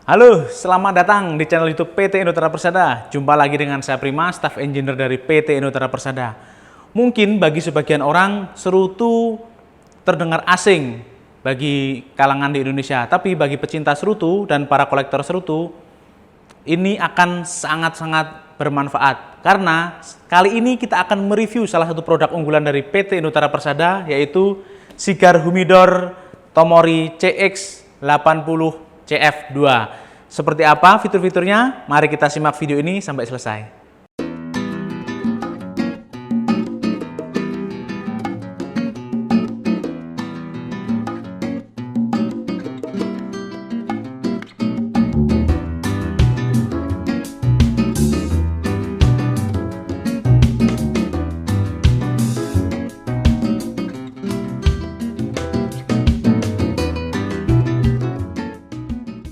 Halo, selamat datang di channel YouTube PT Indoterra Persada. Jumpa lagi dengan saya Prima, staff engineer dari PT Indoterra Persada. Mungkin bagi sebagian orang serutu terdengar asing bagi kalangan di Indonesia, tapi bagi pecinta serutu dan para kolektor serutu ini akan sangat-sangat bermanfaat. Karena kali ini kita akan mereview salah satu produk unggulan dari PT Indoterra Persada, yaitu Cigar Humidor Tomori CX80 CF2. Seperti apa fitur-fiturnya? Mari kita simak video ini sampai selesai.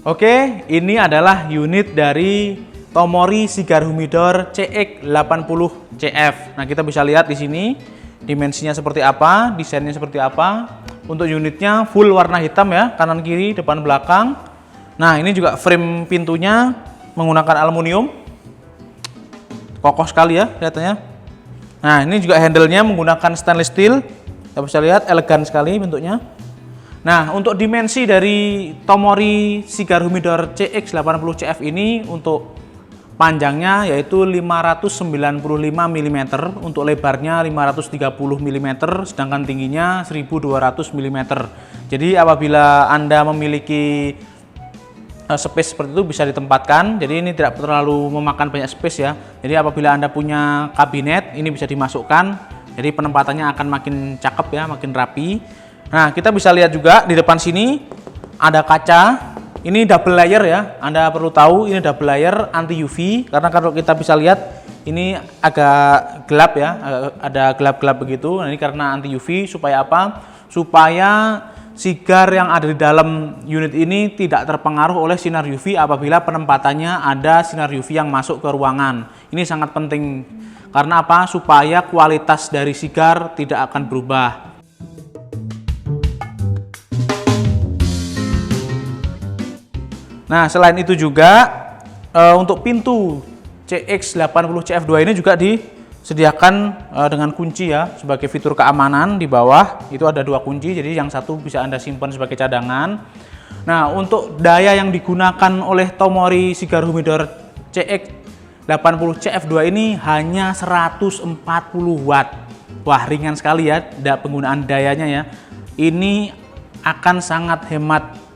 Oke, ini adalah unit dari Tomori Cigar Humidor CX80 CF. Nah, kita bisa lihat di sini dimensinya seperti apa, desainnya seperti apa. Untuk unitnya full warna hitam ya, kanan kiri, depan belakang. Nah, ini juga frame pintunya menggunakan aluminium. Kokoh sekali ya kelihatannya. Nah, ini juga handle-nya menggunakan stainless steel. Kita bisa lihat elegan sekali bentuknya. Nah, untuk dimensi dari Tomori Cigar Humidor CX80 CF ini untuk panjangnya yaitu 595 mm, untuk lebarnya 530 mm, sedangkan tingginya 1200 mm. Jadi apabila Anda memiliki space seperti itu bisa ditempatkan, jadi ini tidak terlalu memakan banyak space ya. Jadi apabila Anda punya kabinet, ini bisa dimasukkan, jadi penempatannya akan makin cakep ya, makin rapi. Nah, kita bisa lihat juga di depan sini ada kaca. Ini double layer ya. Anda perlu tahu ini double layer anti UV karena kalau kita bisa lihat ini agak gelap ya, ada gelap-gelap begitu. Nah, ini karena anti UV supaya apa? Supaya sigar yang ada di dalam unit ini tidak terpengaruh oleh sinar UV apabila penempatannya ada sinar UV yang masuk ke ruangan. Ini sangat penting. Karena apa? Supaya kualitas dari sigar tidak akan berubah. Nah, selain itu juga untuk pintu CX80 CF2 ini juga disediakan dengan kunci ya, sebagai fitur keamanan. Di bawah itu ada 2 kunci, jadi yang satu bisa Anda simpan sebagai cadangan. Nah, untuk daya yang digunakan oleh Tomori Cigar Humidor CX80 CF2 ini hanya 140 watt. Wah, ringan sekali ya penggunaan dayanya ya. Ini akan sangat hemat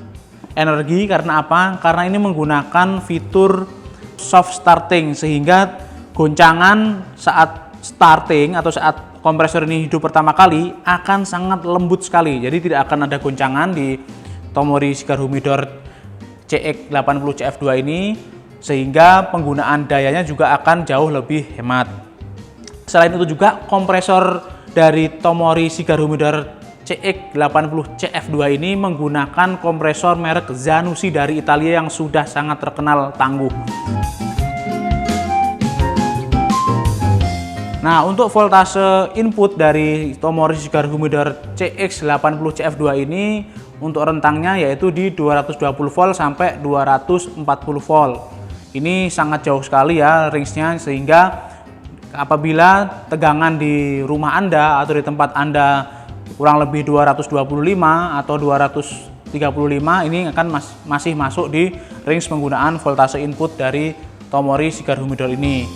energi karena apa? Karena ini menggunakan fitur soft starting sehingga goncangan saat starting atau saat kompresor ini hidup pertama kali akan sangat lembut sekali. Jadi tidak akan ada goncangan di Tomori Cigar Humidor CX80 CF2 ini sehingga penggunaan dayanya juga akan jauh lebih hemat. Selain itu juga kompresor dari Tomori Cigar Humidor CX80 CF2 ini menggunakan kompresor merek Zanussi dari Italia yang sudah sangat terkenal tangguh. Nah, untuk voltase input dari Tomori Cigar Humidor CX80 CF2 ini untuk rentangnya yaitu di 220 volt sampai 240 volt. Ini sangat jauh sekali ya range-nya, sehingga apabila tegangan di rumah Anda atau di tempat Anda kurang lebih 225 atau 235 ini akan masih masuk di range penggunaan voltase input dari Tomori Cigar Humidor ini.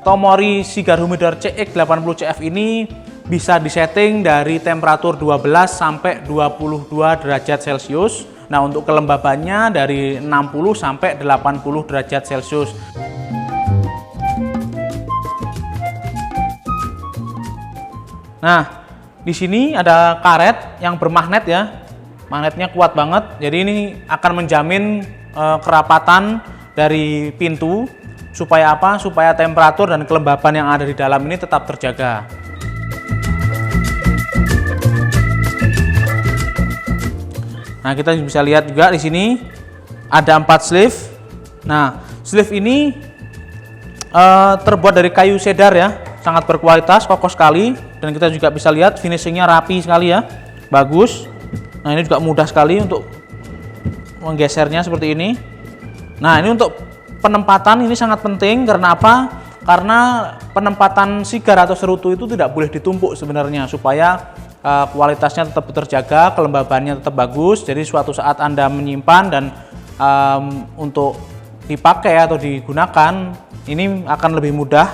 Tomori Cigar Humidor CX80 CF ini bisa disetting dari temperatur 12 sampai 22 derajat Celcius. Nah, untuk kelembabannya dari 60 sampai 80 derajat Celcius. Nah, di sini ada karet yang bermagnet ya. Magnetnya kuat banget. Jadi ini akan menjamin kerapatan dari pintu supaya apa? Supaya temperatur dan kelembaban yang ada di dalam ini tetap terjaga. Nah, kita bisa lihat juga di sini ada 4 sleeve. Nah, sleeve ini terbuat dari kayu cedar ya. Sangat berkualitas, kokoh sekali, dan kita juga bisa lihat finishingnya rapi sekali ya, bagus. Nah, ini juga mudah sekali untuk menggesernya seperti ini. Nah, ini untuk penempatan ini sangat penting. Karena apa? Karena penempatan sigar atau serutu itu tidak boleh ditumpuk sebenarnya, supaya kualitasnya tetap terjaga, kelembabannya tetap bagus. Jadi suatu saat Anda menyimpan dan untuk dipakai atau digunakan ini akan lebih mudah.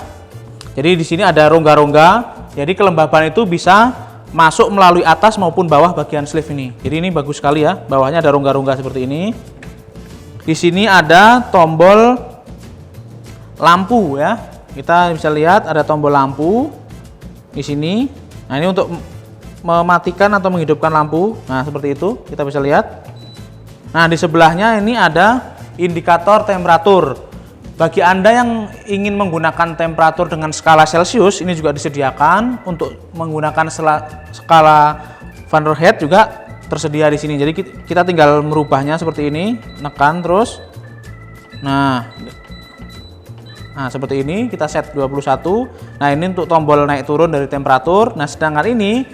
Jadi di sini ada rongga-rongga, jadi kelembaban itu bisa masuk melalui atas maupun bawah bagian sleeve ini. Jadi ini bagus sekali ya, bawahnya ada rongga-rongga seperti ini. Di sini ada tombol lampu ya, kita bisa lihat ada tombol lampu di sini. Nah, ini untuk mematikan atau menghidupkan lampu. Nah, seperti itu kita bisa lihat. Nah, di sebelahnya ini ada indikator temperatur. Bagi Anda yang ingin menggunakan temperatur dengan skala Celcius, ini juga disediakan. Untuk menggunakan skala Fahrenheit juga tersedia di sini. Jadi kita tinggal merubahnya seperti ini, nekan terus. Nah, seperti ini kita set 21. Nah, ini untuk tombol naik turun dari temperatur. Nah, sedangkan ini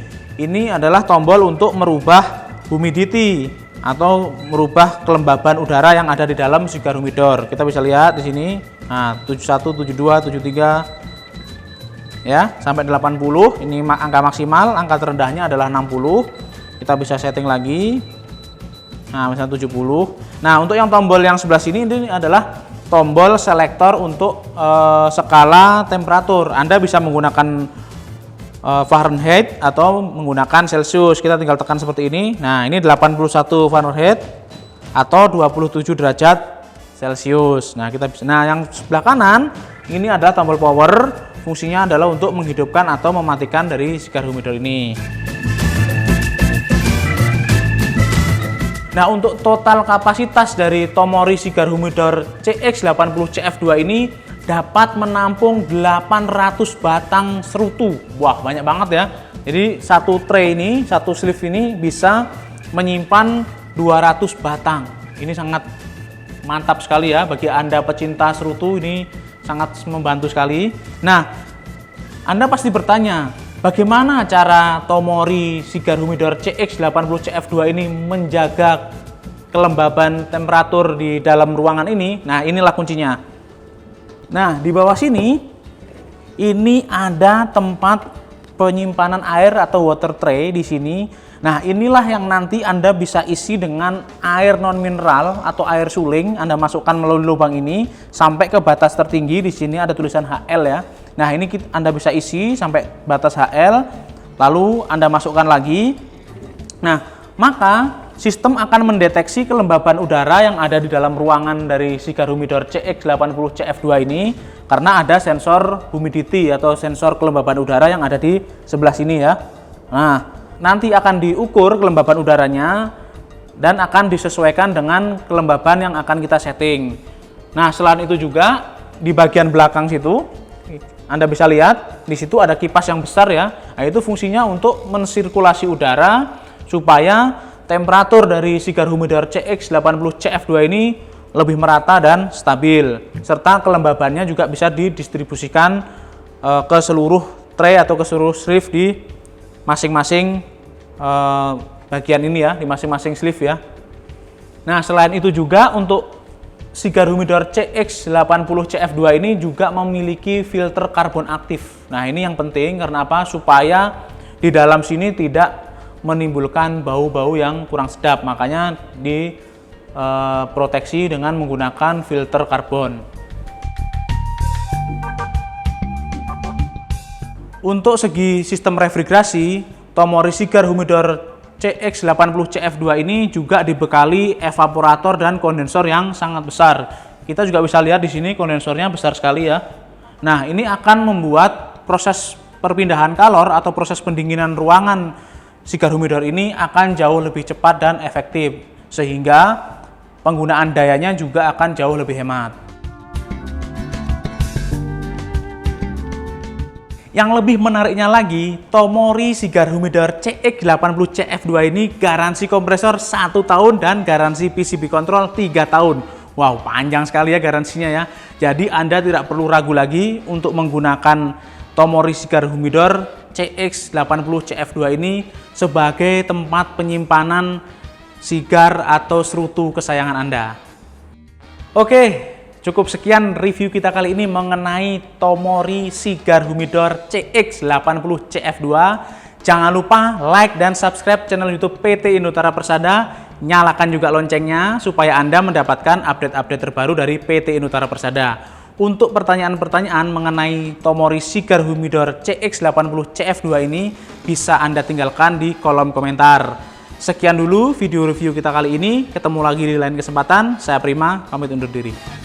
adalah tombol untuk merubah humidity atau merubah kelembaban udara yang ada di dalam sigar humidor. Kita bisa lihat di sini. Nah, 71, 72, 73 ya, sampai 80. Ini angka maksimal, angka terendahnya adalah 60. Kita bisa setting lagi. Nah, misalnya 70. Nah, untuk yang tombol yang sebelah sini ini adalah tombol selektor untuk skala temperatur. Anda bisa menggunakan Fahrenheit atau menggunakan Celcius. Kita tinggal tekan seperti ini. Nah, ini 81 Fahrenheit atau 27 derajat Celcius. Nah, kita bisa. Nah, yang sebelah kanan ini adalah tombol power. Fungsinya adalah untuk menghidupkan atau mematikan dari sigar humidor ini. Nah, untuk total kapasitas dari Tomori sigar humidor CX80CF2 ini dapat menampung 800 batang serutu. Wah, banyak banget ya. Jadi satu tray ini, satu sleeve ini bisa menyimpan 200 batang. Ini sangat mantap sekali ya bagi Anda pecinta serutu, ini sangat membantu sekali. Nah, Anda pasti bertanya, bagaimana cara Tomori sigar humidor CX80CF2 ini menjaga kelembaban temperatur di dalam ruangan ini? Nah, inilah kuncinya. Nah, di bawah sini ini ada tempat penyimpanan air atau water tray di sini. Nah, inilah yang nanti Anda bisa isi dengan air non mineral atau air suling. Anda masukkan melalui lubang ini sampai ke batas tertinggi. Di sini ada tulisan HL ya. Nah, ini Anda bisa isi sampai batas HL, lalu Anda masukkan lagi. Nah, maka sistem akan mendeteksi kelembaban udara yang ada di dalam ruangan dari sigar humidor CX80CF2 ini, karena ada sensor humidity atau sensor kelembaban udara yang ada di sebelah sini ya. Nah, nanti akan diukur kelembaban udaranya dan akan disesuaikan dengan kelembaban yang akan kita setting. Nah, selain itu juga di bagian belakang situ Anda bisa lihat di situ ada kipas yang besar ya. Nah, itu fungsinya untuk mensirkulasi udara supaya temperatur dari sigar humidor CX80CF2 ini lebih merata dan stabil, serta kelembabannya juga bisa didistribusikan ke seluruh tray atau ke seluruh sleeve di masing-masing bagian ini ya, di masing-masing sleeve ya. Nah, selain itu juga untuk sigar humidor CX80CF2 ini juga memiliki filter karbon aktif. Nah, ini yang penting karena apa? Supaya di dalam sini tidak menimbulkan bau-bau yang kurang sedap, makanya diproteksi dengan menggunakan filter karbon. Untuk segi sistem refrigerasi, Tomori sigar humidor CX80CF2 ini juga dibekali evaporator dan kondensor yang sangat besar. Kita juga bisa lihat di sini kondensornya besar sekali ya. Nah, ini akan membuat proses perpindahan kalor atau proses pendinginan ruangan sigar humidor ini akan jauh lebih cepat dan efektif, sehingga penggunaan dayanya juga akan jauh lebih hemat. Yang lebih menariknya lagi, Tomori sigar humidor CX80CF2 ini garansi kompresor 1 tahun dan garansi PCB control 3 tahun. Wow, panjang sekali ya garansinya ya. Jadi Anda tidak perlu ragu lagi untuk menggunakan Tomori sigar humidor CX80CF2 ini sebagai tempat penyimpanan sigar atau serutu kesayangan Anda. Oke, cukup sekian review kita kali ini mengenai Tomori Cigar Humidor CX80CF2. Jangan lupa like dan subscribe channel YouTube PT Indotara Persada. Nyalakan juga loncengnya supaya Anda mendapatkan update-update terbaru dari PT Indotara Persada. Untuk pertanyaan-pertanyaan mengenai Tomori Cigar Humidor CX80CF2 ini bisa Anda tinggalkan di kolom komentar. Sekian dulu video review kita kali ini. Ketemu lagi di lain kesempatan. Saya Prima, pamit undur diri.